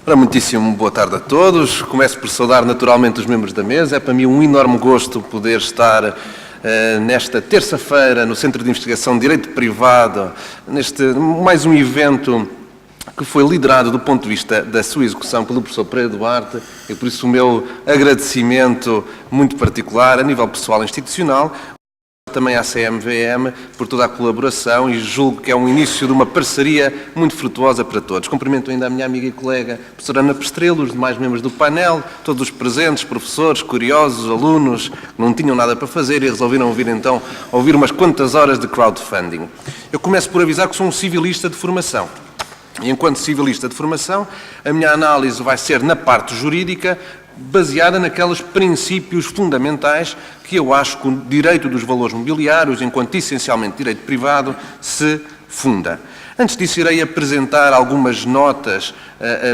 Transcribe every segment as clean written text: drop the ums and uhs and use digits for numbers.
Ora, muitíssimo boa tarde a todos. Começo por saudar naturalmente os membros da mesa. É para mim um enorme gosto poder estar nesta terça-feira no Centro de Investigação de Direito Privado, neste mais um evento que foi liderado do ponto de vista da sua execução pelo professor Pereira Duarte e por isso o meu agradecimento muito particular a nível pessoal e institucional. Também à CMVM por toda a colaboração e julgo que é um início de uma parceria muito frutuosa para todos. Cumprimento ainda a minha amiga e colega, professora Ana Pestrelo, os demais membros do painel, todos os presentes, professores, curiosos, alunos, que não tinham nada para fazer e resolveram vir então ouvir umas quantas horas de crowdfunding. Eu começo por avisar que sou um civilista de formação. E enquanto civilista de formação, a minha análise vai ser na parte jurídica, baseada naqueles princípios fundamentais que eu acho que o direito dos valores mobiliários, enquanto essencialmente direito privado, se funda. Antes disso, irei apresentar algumas notas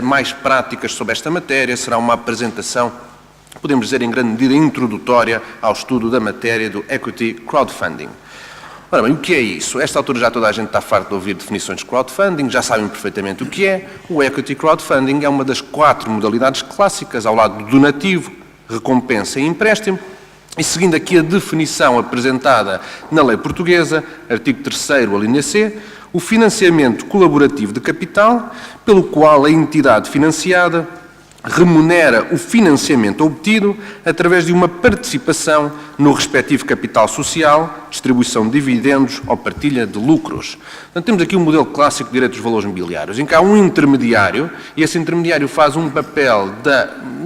mais práticas sobre esta matéria. Será uma apresentação, podemos dizer em grande medida, introdutória ao estudo da matéria do Equity Crowdfunding. Ora bem, o que é isso? A esta altura já toda a gente está farto de ouvir definições de crowdfunding, já sabem perfeitamente o que é. O equity crowdfunding é uma das 4 modalidades clássicas, ao lado do donativo, recompensa e empréstimo. E seguindo aqui a definição apresentada na lei portuguesa, artigo 3º, alínea C, o financiamento colaborativo de capital, pelo qual a entidade financiada remunera o financiamento obtido através de uma participação no respectivo capital social, distribuição de dividendos ou partilha de lucros. Portanto, temos aqui um modelo clássico de direito dos valores mobiliários, em que há um intermediário e esse intermediário faz um papel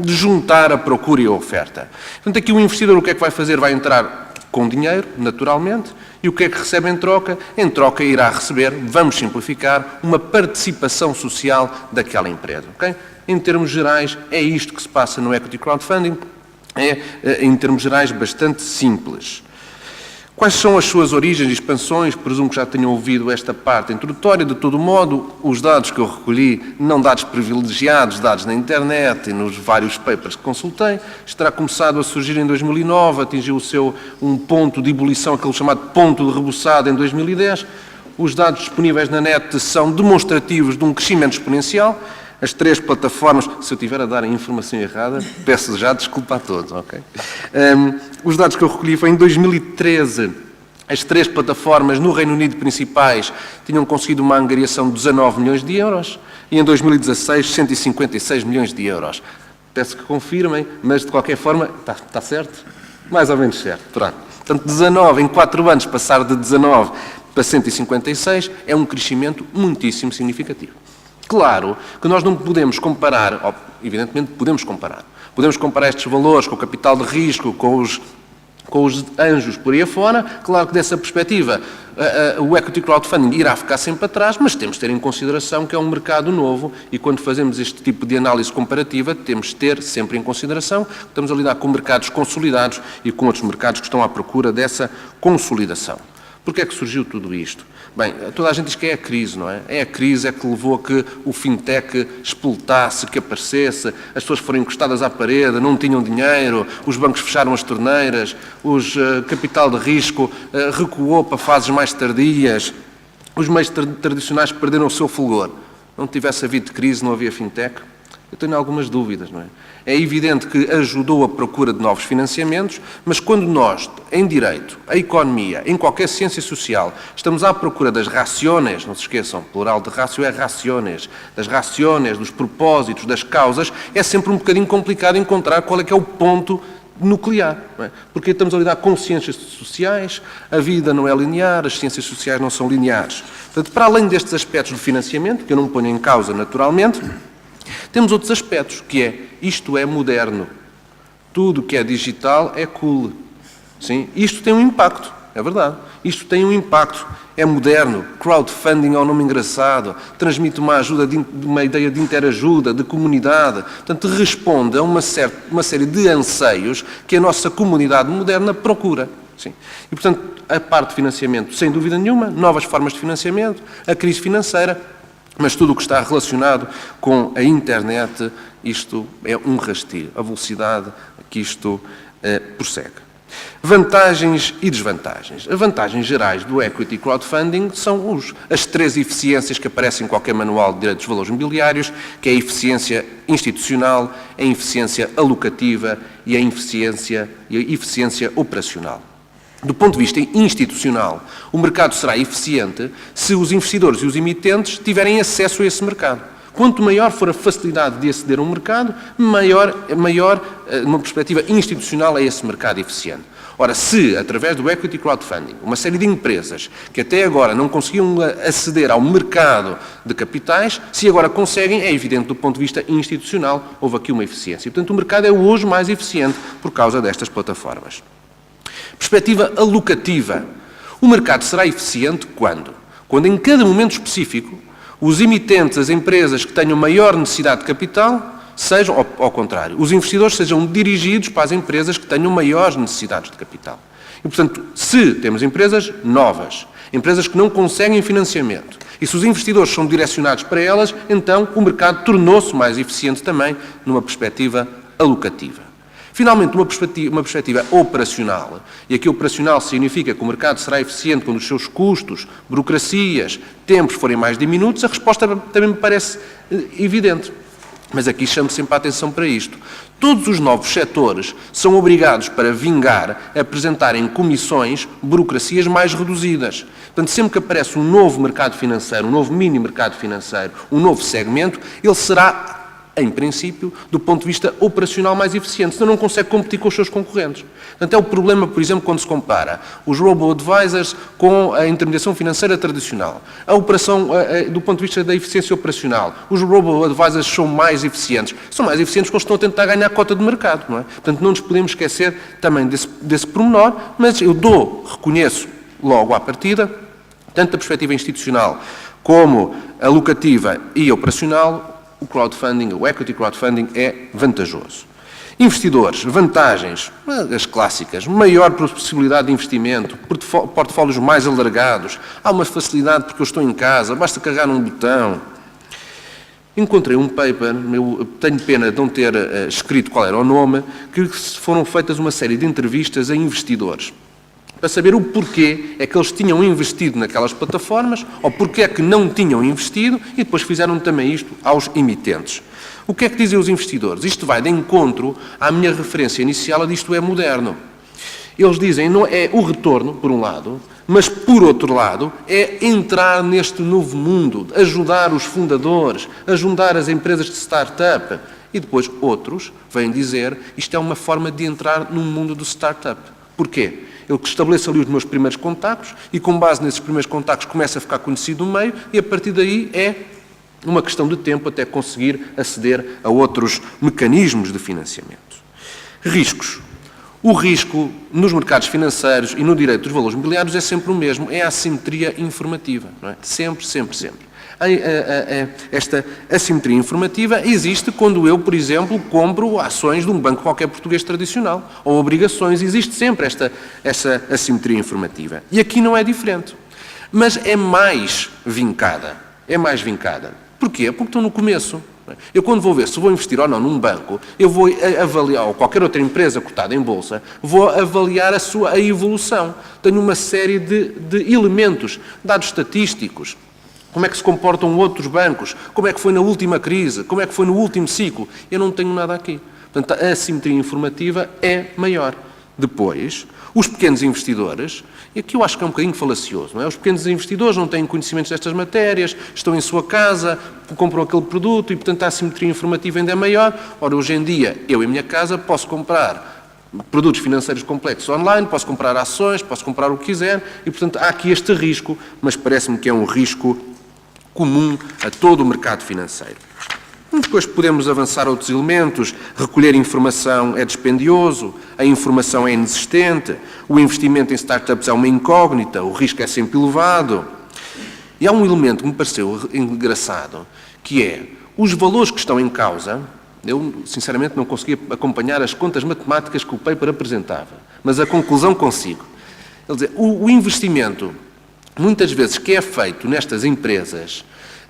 de juntar a procura e a oferta. Portanto, aqui o investidor o que é que vai fazer? Vai entrar com dinheiro, naturalmente, e o que é que recebe em troca? Em troca irá receber, vamos simplificar, uma participação social daquela empresa. Okay? Em termos gerais, é isto que se passa no Equity Crowdfunding. É, em termos gerais, bastante simples. Quais são as suas origens e expansões? Presumo que já tenham ouvido esta parte introdutória. De todo modo, os dados que eu recolhi, não dados privilegiados, dados na internet e nos vários papers que consultei, terá começado a surgir em 2009, atingiu um ponto de ebulição, aquele chamado ponto de rebuçado, em 2010. Os dados disponíveis na net são demonstrativos de um crescimento exponencial. As 3 plataformas, se eu estiver a dar a informação errada, peço já desculpa a todos, ok? Os dados que eu recolhi foi em 2013. As 3 plataformas no Reino Unido principais tinham conseguido uma angariação de 19 milhões de euros e em 2016, 156 milhões de euros. Peço que confirmem, mas de qualquer forma, está certo? Mais ou menos certo, pronto. Portanto, 19 em 4 anos, passar de 19 para 156 é um crescimento muitíssimo significativo. Claro que nós não podemos comparar, evidentemente podemos comparar estes valores com o capital de risco, com os anjos por aí afora. Claro que dessa perspectiva o equity crowdfunding irá ficar sempre atrás, mas temos de ter em consideração que é um mercado novo e quando fazemos este tipo de análise comparativa temos de ter sempre em consideração que estamos a lidar com mercados consolidados e com outros mercados que estão à procura dessa consolidação. Porquê é que surgiu tudo isto? Bem, toda a gente diz que é a crise, não é? É a crise que levou a que o fintech explotasse, que aparecesse, as pessoas foram encostadas à parede, não tinham dinheiro, os bancos fecharam as torneiras, capital de risco recuou para fases mais tardias, os meios tradicionais perderam o seu fulgor. Não tivesse havido crise, não havia fintech? Eu tenho algumas dúvidas, não é? É evidente que ajudou a procura de novos financiamentos, mas quando nós, em direito, a economia, em qualquer ciência social, estamos à procura das raciones, não se esqueçam, plural de ratio é raciones, das raciones, dos propósitos, das causas, é sempre um bocadinho complicado encontrar qual é que é o ponto nuclear, não é? Porque estamos a lidar com ciências sociais, a vida não é linear, as ciências sociais não são lineares. Portanto, para além destes aspectos de financiamento, que eu não ponho em causa naturalmente, temos outros aspectos, que é, isto é moderno. Tudo que é digital é cool. Sim? Isto tem um impacto, é verdade. Isto tem um impacto, é moderno. Crowdfunding é um nome engraçado, transmite uma ideia de interajuda, de comunidade. Portanto, responde a uma série de anseios que a nossa comunidade moderna procura. Sim. E, portanto, a parte de financiamento, sem dúvida nenhuma, novas formas de financiamento, a crise financeira, mas tudo o que está relacionado com a internet, isto é um rastilho, a velocidade que isto prossegue. Vantagens e desvantagens. As vantagens gerais do equity crowdfunding são as 3 eficiências que aparecem em qualquer manual de direitos de valores mobiliários, que é a eficiência institucional, a eficiência alocativa e a eficiência operacional. Do ponto de vista institucional, o mercado será eficiente se os investidores e os emitentes tiverem acesso a esse mercado. Quanto maior for a facilidade de aceder a um mercado, maior, numa perspectiva institucional, é esse mercado eficiente. Ora, se, através do equity crowdfunding, uma série de empresas que até agora não conseguiam aceder ao mercado de capitais, se agora conseguem, é evidente do ponto de vista institucional, houve aqui uma eficiência. E, portanto, o mercado é hoje mais eficiente por causa destas plataformas. Perspectiva alocativa. O mercado será eficiente quando? Quando em cada momento específico, os emitentes, as empresas que tenham maior necessidade de capital, sejam, ao contrário, os investidores sejam dirigidos para as empresas que tenham maiores necessidades de capital. E, portanto, se temos empresas novas, empresas que não conseguem financiamento, e se os investidores são direcionados para elas, então o mercado tornou-se mais eficiente também numa perspectiva alocativa. Finalmente, uma perspectiva operacional, e aqui operacional significa que o mercado será eficiente quando os seus custos, burocracias, tempos forem mais diminutos, a resposta também me parece evidente. Mas aqui chamo sempre a atenção para isto. Todos os novos setores são obrigados, para vingar, a apresentarem comissões, burocracias mais reduzidas. Portanto, sempre que aparece um novo mercado financeiro, um novo mini mercado financeiro, um novo segmento, ele será, em princípio, do ponto de vista operacional mais eficiente, senão não consegue competir com os seus concorrentes. Portanto, é o problema, por exemplo, quando se compara os robo-advisors com a intermediação financeira tradicional. A operação, do ponto de vista da eficiência operacional, os robo-advisors são mais eficientes. São mais eficientes porque eles estão a tentar ganhar a cota de mercado, não é? Portanto, não nos podemos esquecer também desse pormenor, mas eu reconheço logo à partida, tanto da perspectiva institucional como alocativa e operacional, o crowdfunding, o equity crowdfunding é vantajoso. Investidores, vantagens, as clássicas, maior possibilidade de investimento, portfólios mais alargados, há uma facilidade porque eu estou em casa, basta carregar num botão. Encontrei um paper, eu tenho pena de não ter escrito qual era o nome, que foram feitas uma série de entrevistas a investidores, para saber o porquê é que eles tinham investido naquelas plataformas, ou porquê é que não tinham investido, e depois fizeram também isto aos emitentes. O que é que dizem os investidores? Isto vai de encontro à minha referência inicial de isto é moderno. Eles dizem, não é o retorno, por um lado, mas, por outro lado, é entrar neste novo mundo, ajudar os fundadores, ajudar as empresas de start-up. E depois outros vêm dizer, isto é uma forma de entrar num mundo do start-up. Porquê? Eu estabeleço ali os meus primeiros contactos e, com base nesses primeiros contactos, começo a ficar conhecido no meio e, a partir daí, é uma questão de tempo até conseguir aceder a outros mecanismos de financiamento. Riscos. O risco nos mercados financeiros e no direito dos valores mobiliários é sempre o mesmo, é a assimetria informativa. Não é? Sempre, sempre, sempre. Esta assimetria informativa existe quando eu, por exemplo, compro ações de um banco qualquer português tradicional, ou obrigações, existe sempre essa assimetria informativa. E aqui não é diferente. Mas é mais vincada. É mais vincada. Porquê? Porque estou no começo. Eu, quando vou ver se vou investir ou não num banco, eu vou avaliar, ou qualquer outra empresa cotada em bolsa, vou avaliar a evolução. Tenho uma série de elementos, dados estatísticos. Como é que se comportam outros bancos? Como é que foi na última crise? Como é que foi no último ciclo? Eu não tenho nada aqui. Portanto, a assimetria informativa é maior. Depois, os pequenos investidores, e aqui eu acho que é um bocadinho falacioso, não é? Os pequenos investidores não têm conhecimentos destas matérias, estão em sua casa, compram aquele produto e, portanto, a assimetria informativa ainda é maior. Ora, hoje em dia, eu em minha casa posso comprar produtos financeiros complexos online, posso comprar ações, posso comprar o que quiser e, portanto, há aqui este risco, mas parece-me que é um risco comum a todo o mercado financeiro. Depois podemos avançar a outros elementos. Recolher informação é dispendioso, a informação é inexistente, o investimento em startups é uma incógnita, o risco é sempre elevado. E há um elemento que me pareceu engraçado, que é os valores que estão em causa. Eu, sinceramente, não consegui acompanhar as contas matemáticas que o paper apresentava, mas a conclusão consigo. Quer dizer, o investimento, muitas vezes, que é feito nestas empresas,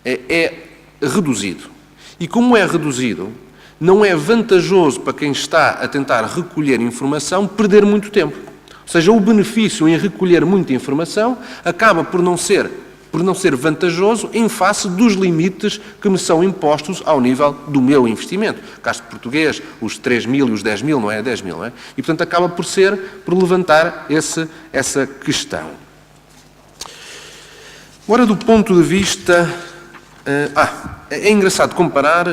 é reduzido. E como é reduzido, não é vantajoso para quem está a tentar recolher informação perder muito tempo. Ou seja, o benefício em recolher muita informação acaba por não ser vantajoso em face dos limites que me são impostos ao nível do meu investimento. Caso português, os 3.000 e os 10.000, não é? 10.000, não é? E, portanto, acaba por levantar essa questão. Agora, do ponto de vista... é engraçado comparar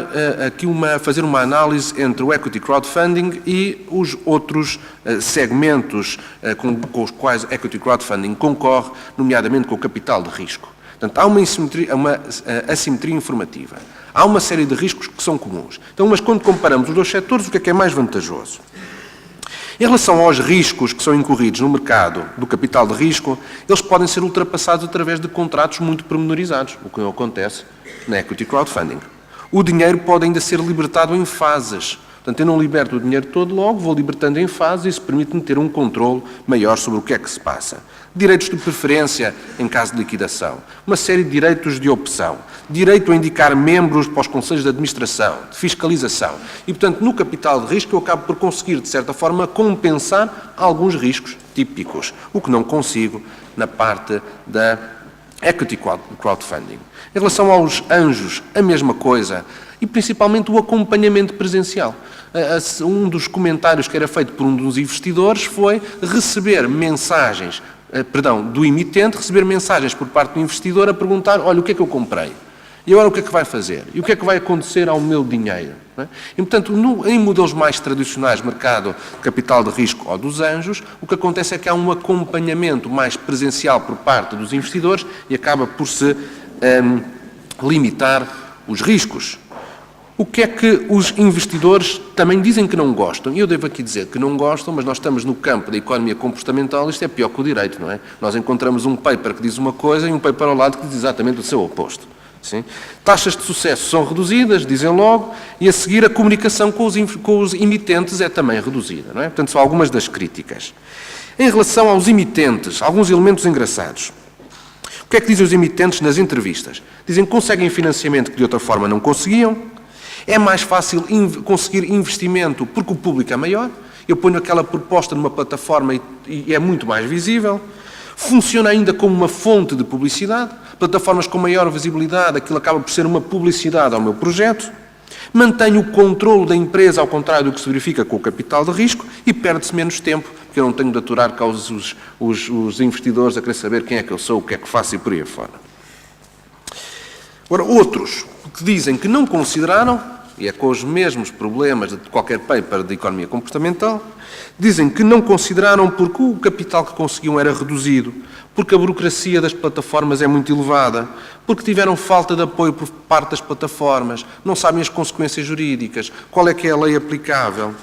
fazer uma análise entre o equity crowdfunding e os outros segmentos com os quais o equity crowdfunding concorre, nomeadamente com o capital de risco. Portanto, há uma assimetria informativa. Há uma série de riscos que são comuns. Então, mas quando comparamos os dois setores, o que é mais vantajoso? Em relação aos riscos que são incorridos no mercado do capital de risco, eles podem ser ultrapassados através de contratos muito pormenorizados, o que não acontece na equity crowdfunding. O dinheiro pode ainda ser libertado em fases. Portanto, eu não liberto o dinheiro todo logo, vou libertando em fases e isso permite-me ter um controle maior sobre o que é que se passa. Direitos de preferência em caso de liquidação, uma série de direitos de opção, direito a indicar membros para os conselhos de administração, de fiscalização. E, portanto, no capital de risco eu acabo por conseguir, de certa forma, compensar alguns riscos típicos, o que não consigo na parte da equity crowdfunding. Em relação aos anjos, a mesma coisa, e principalmente o acompanhamento presencial. Um dos comentários que era feito por um dos investidores foi receber mensagens, do emitente, receber mensagens por parte do investidor a perguntar, olha, o que é que eu comprei? E agora o que é que vai fazer? E o que é que vai acontecer ao meu dinheiro? Não é? E, portanto, em modelos mais tradicionais, mercado de capital de risco ou dos anjos, o que acontece é que há um acompanhamento mais presencial por parte dos investidores e acaba por se limitar os riscos. O que é que os investidores também dizem que não gostam? E eu devo aqui dizer que não gostam, mas nós estamos no campo da economia comportamental, isto é pior que o direito, não é? Nós encontramos um paper que diz uma coisa e um paper ao lado que diz exatamente o seu oposto. Sim? Taxas de sucesso são reduzidas, dizem logo, e a seguir a comunicação com os emitentes é também reduzida, não é? Portanto, são algumas das críticas. Em relação aos emitentes, alguns elementos engraçados. O que é que dizem os emitentes nas entrevistas? Dizem que conseguem financiamento que de outra forma não conseguiam. É mais fácil conseguir investimento porque o público é maior. Eu ponho aquela proposta numa plataforma e é muito mais visível. Funciona ainda como uma fonte de publicidade. Plataformas com maior visibilidade, aquilo acaba por ser uma publicidade ao meu projeto. Mantenho o controle da empresa, ao contrário do que se verifica com o capital de risco, e perde-se menos tempo, porque eu não tenho de aturar causas os investidores a querer saber quem é que eu sou, o que é que faço e por aí fora. Agora, outros que dizem que não consideraram, e é com os mesmos problemas de qualquer paper de economia comportamental, dizem que não consideraram porque o capital que conseguiam era reduzido, porque a burocracia das plataformas é muito elevada, porque tiveram falta de apoio por parte das plataformas, não sabem as consequências jurídicas, qual é que é a lei aplicável.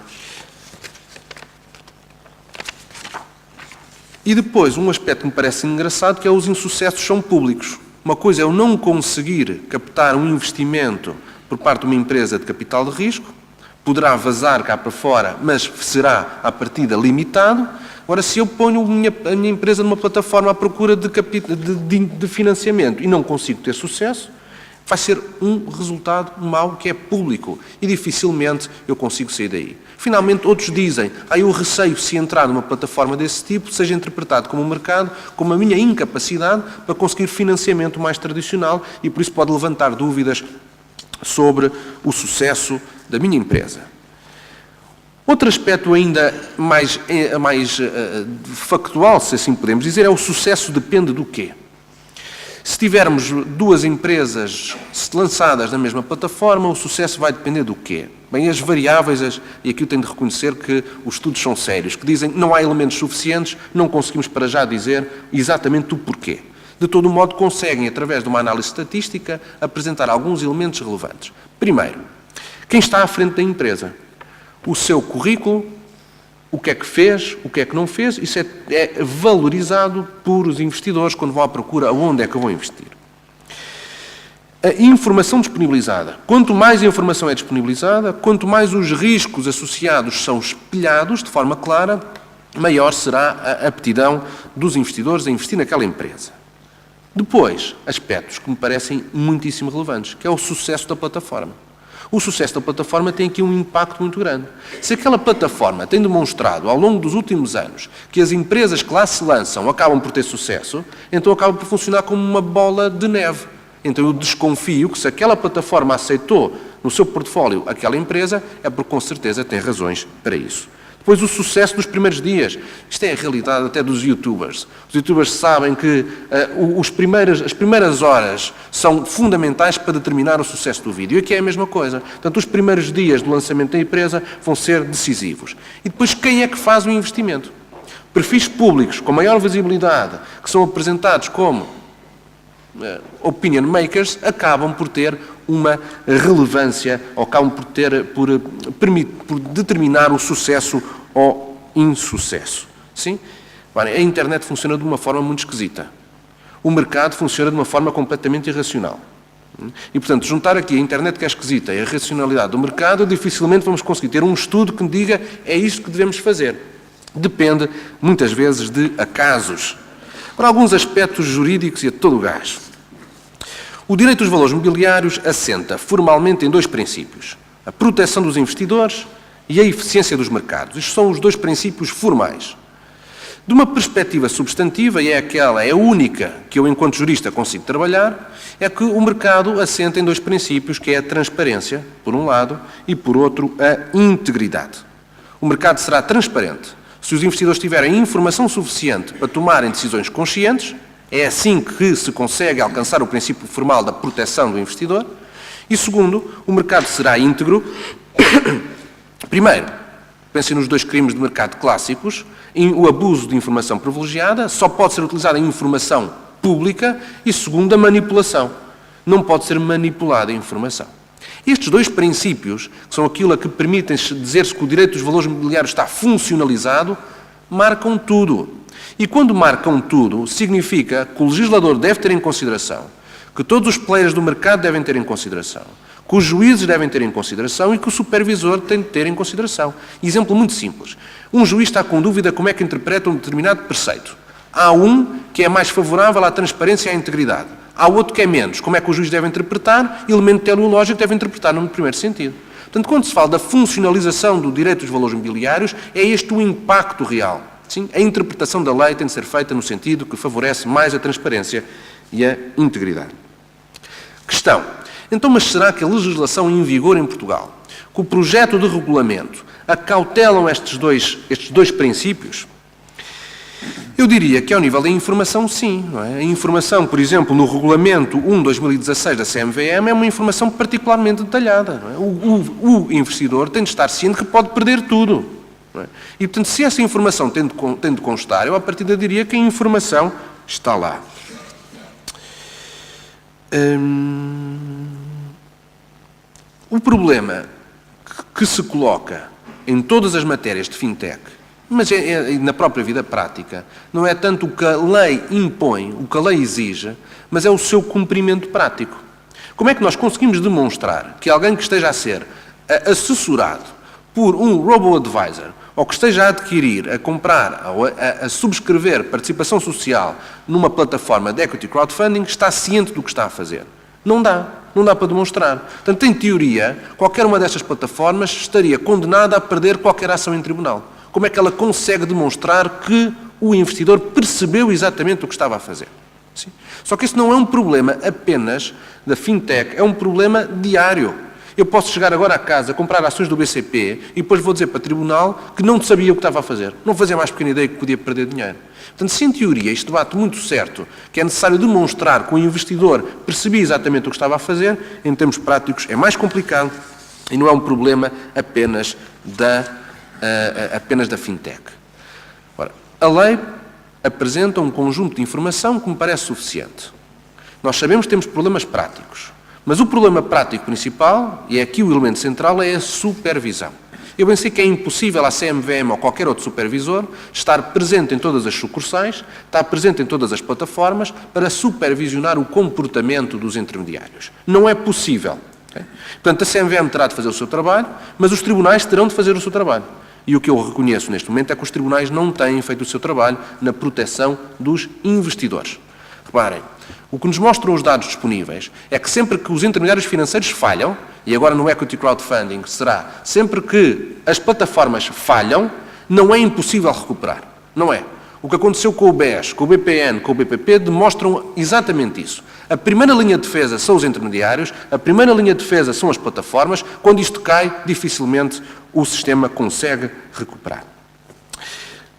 E depois, um aspecto que me parece engraçado, que é os insucessos são públicos. Uma coisa é eu não conseguir captar um investimento por parte de uma empresa de capital de risco, poderá vazar cá para fora, mas será, à partida, limitado. Agora, se eu ponho a minha empresa numa plataforma à procura de financiamento e não consigo ter sucesso, vai ser um resultado mau que é público e dificilmente eu consigo sair daí. Finalmente, outros dizem, eu receio se entrar numa plataforma desse tipo, seja interpretado como um mercado, como a minha incapacidade para conseguir financiamento mais tradicional e por isso pode levantar dúvidas sobre o sucesso da minha empresa. Outro aspecto ainda mais factual, se assim podemos dizer, é o sucesso depende do quê? Se tivermos duas empresas lançadas na mesma plataforma, o sucesso vai depender do quê? Bem, as variáveis, e aqui eu tenho de reconhecer que os estudos são sérios, que dizem que não há elementos suficientes, não conseguimos para já dizer exatamente o porquê. De todo modo, conseguem, através de uma análise estatística, apresentar alguns elementos relevantes. Primeiro, quem está à frente da empresa? O seu currículo, o que é que fez, o que é que não fez, isso é valorizado por os investidores quando vão à procura aonde é que eu vou investir. A informação disponibilizada. Quanto mais informação é disponibilizada, quanto mais os riscos associados são espelhados de forma clara, maior será a aptidão dos investidores a investir naquela empresa. Depois, aspectos que me parecem muitíssimo relevantes, que é o sucesso da plataforma. O sucesso da plataforma tem aqui um impacto muito grande. Se aquela plataforma tem demonstrado ao longo dos últimos anos que as empresas que lá se lançam acabam por ter sucesso, então acaba por funcionar como uma bola de neve. Então eu desconfio que se aquela plataforma aceitou no seu portfólio aquela empresa, é porque com certeza tem razões para isso. Depois o sucesso dos primeiros dias. Isto é a realidade até dos youtubers. Os youtubers sabem que as primeiras horas são fundamentais para determinar o sucesso do vídeo. E aqui é a mesma coisa. Portanto, os primeiros dias do lançamento da empresa vão ser decisivos. E depois quem é que faz o investimento? Perfis públicos com maior visibilidade, que são apresentados como opinion makers, acabam por ter uma relevância, ou acabam por determinar o sucesso ou insucesso. Sim? A internet funciona de uma forma muito esquisita. O mercado funciona de uma forma completamente irracional. E, portanto, juntar aqui a internet que é esquisita e a racionalidade do mercado, dificilmente vamos conseguir ter um estudo que me diga é isto que devemos fazer. Depende, muitas vezes, de acasos. Para alguns aspectos jurídicos e a todo o gás. O direito dos valores mobiliários assenta formalmente em dois princípios: a proteção dos investidores e a eficiência dos mercados. Estes são os dois princípios formais. De uma perspectiva substantiva, e é a única que eu, enquanto jurista, consigo trabalhar, é que o mercado assenta em dois princípios, que é a transparência, por um lado, e, por outro, a integridade. O mercado será transparente se os investidores tiverem informação suficiente para tomarem decisões conscientes. É assim que se consegue alcançar o princípio formal da proteção do investidor. E, segundo, o mercado será íntegro. Primeiro, pensem nos dois crimes de mercado clássicos. O abuso de informação privilegiada só pode ser utilizada em informação pública. E, segundo, a manipulação. Não pode ser manipulada a informação. Estes dois princípios, que são aquilo a que permitem dizer-se que o direito dos valores mobiliários está funcionalizado, marcam tudo. E quando marcam tudo, significa que o legislador deve ter em consideração, que todos os players do mercado devem ter em consideração, que os juízes devem ter em consideração e que o supervisor tem de ter em consideração. Exemplo muito simples. Um juiz está com dúvida como é que interpreta um determinado preceito. Há um que é mais favorável à transparência e à integridade. Há outro que é menos. Como é que o juiz deve interpretar? Elemento teleológico deve interpretar no primeiro sentido. Portanto, quando se fala da funcionalização do direito dos valores mobiliários, é este o impacto real. Sim? A interpretação da lei tem de ser feita no sentido que favorece mais a transparência e a integridade. Questão. Então, mas será que a legislação em vigor em Portugal, que o projeto de regulamento, acautelam estes dois princípios? Eu diria que, ao nível da informação, sim. Não é? A informação, por exemplo, no Regulamento 1/2016 da CMVM é uma informação particularmente detalhada. Não é? O investidor tem de estar ciente que pode perder tudo. Não é? E, portanto, se essa informação tem de constar, eu, à partida, diria que a informação está lá. O problema que se coloca em todas as matérias de fintech, mas na própria vida prática, não é tanto o que a lei impõe, o que a lei exige, mas é o seu cumprimento prático. Como é que nós conseguimos demonstrar que alguém que esteja a ser assessorado por um robo-advisor, ou que esteja a adquirir, a comprar, ou a subscrever participação social numa plataforma de equity crowdfunding, está ciente do que está a fazer? Não dá. Não dá para demonstrar. Portanto, em teoria, qualquer uma destas plataformas estaria condenada a perder qualquer ação em tribunal. Como é que ela consegue demonstrar que o investidor percebeu exatamente o que estava a fazer? Sim? Só que isso não é um problema apenas da fintech, é um problema diário. Eu posso chegar agora à casa, comprar ações do BCP e depois vou dizer para o tribunal que não sabia o que estava a fazer. Não fazia mais pequena ideia que podia perder dinheiro. Portanto, se em teoria isto bate muito certo, que é necessário demonstrar que o investidor percebia exatamente o que estava a fazer, em termos práticos é mais complicado e não é um problema apenas da fintech. Ora, a lei apresenta um conjunto de informação que me parece suficiente. Nós sabemos que temos problemas práticos, mas o problema prático principal, e é aqui o elemento central, é a supervisão. Eu pensei que é impossível à CMVM ou qualquer outro supervisor estar presente em todas as sucursais, estar presente em todas as plataformas para supervisionar o comportamento dos intermediários. Não é possível. Okay? Portanto, a CMVM terá de fazer o seu trabalho, mas os tribunais terão de fazer o seu trabalho. E o que eu reconheço neste momento é que os tribunais não têm feito o seu trabalho na proteção dos investidores. Reparem, o que nos mostram os dados disponíveis é que sempre que os intermediários financeiros falham, e agora no equity crowdfunding será, sempre que as plataformas falham, não é impossível recuperar. Não é. O que aconteceu com o BES, com o BPN, com o BPP, demonstram exatamente isso. A primeira linha de defesa são os intermediários, a primeira linha de defesa são as plataformas. Quando isto cai, dificilmente o sistema consegue recuperar.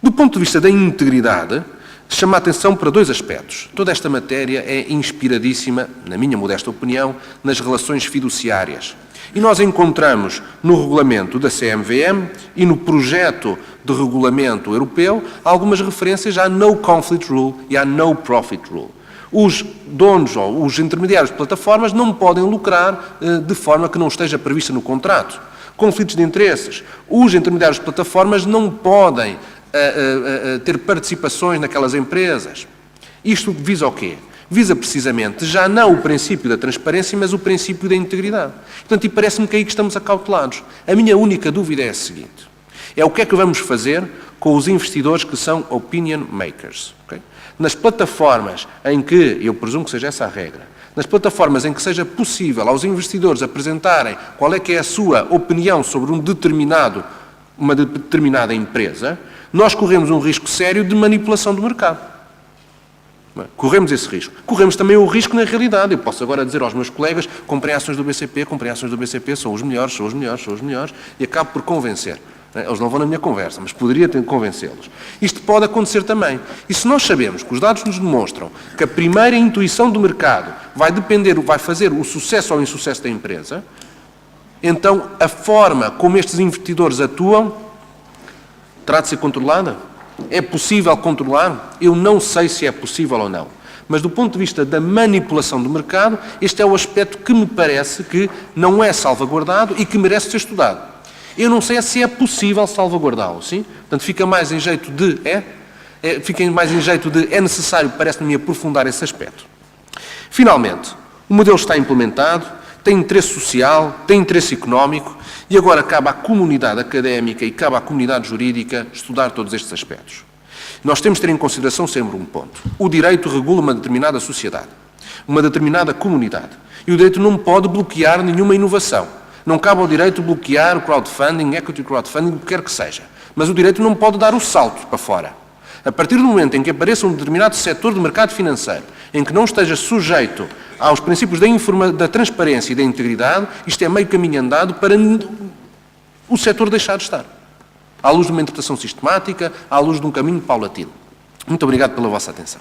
Do ponto de vista da integridade, chama a atenção para dois aspectos. Toda esta matéria é inspiradíssima, na minha modesta opinião, nas relações fiduciárias. E nós encontramos no regulamento da CMVM e no projeto de regulamento europeu algumas referências à No Conflict Rule e à No Profit Rule. Os donos ou os intermediários de plataformas não podem lucrar de forma que não esteja prevista no contrato. Conflitos de interesses. Os intermediários de plataformas não podem ter participações naquelas empresas. Isto visa o quê? Visa precisamente já não o princípio da transparência, mas o princípio da integridade. Portanto, e parece-me que é aí que estamos acautelados. A minha única dúvida é a seguinte. É o que é que vamos fazer com os investidores que são opinion makers. Okay? Nas plataformas em que, eu presumo que seja essa a regra, nas plataformas em que seja possível aos investidores apresentarem qual é que é a sua opinião sobre uma determinada empresa, nós corremos um risco sério de manipulação do mercado. Corremos esse risco. Corremos também o risco na realidade. Eu posso agora dizer aos meus colegas, comprem ações do BCP, são os melhores, e acabo por convencer. Eles não vão na minha conversa, mas poderia convencê-los. Isto pode acontecer também. E se nós sabemos que os dados nos demonstram que a primeira intuição do mercado vai fazer o sucesso ou o insucesso da empresa, então a forma como estes investidores atuam terá de ser controlada? É possível controlar? Eu não sei se é possível ou não. Mas do ponto de vista da manipulação do mercado, este é o aspecto que me parece que não é salvaguardado e que merece ser estudado. Eu não sei se é possível salvaguardá-lo, sim? Portanto, fica mais em jeito de é necessário, parece-me, aprofundar esse aspecto. Finalmente, o modelo está implementado, tem interesse social, tem interesse económico, e agora cabe à comunidade académica e cabe à comunidade jurídica estudar todos estes aspectos. Nós temos de ter em consideração sempre um ponto. O direito regula uma determinada sociedade, uma determinada comunidade. E o direito não pode bloquear nenhuma inovação. Não cabe ao direito bloquear o crowdfunding, equity crowdfunding, o que quer que seja. Mas o direito não pode dar o salto para fora. A partir do momento em que apareça um determinado setor do mercado financeiro em que não esteja sujeito aos princípios da transparência e da integridade, isto é meio caminho andado para o setor deixar de estar. À luz de uma interpretação sistemática, à luz de um caminho paulatino. Muito obrigado pela vossa atenção.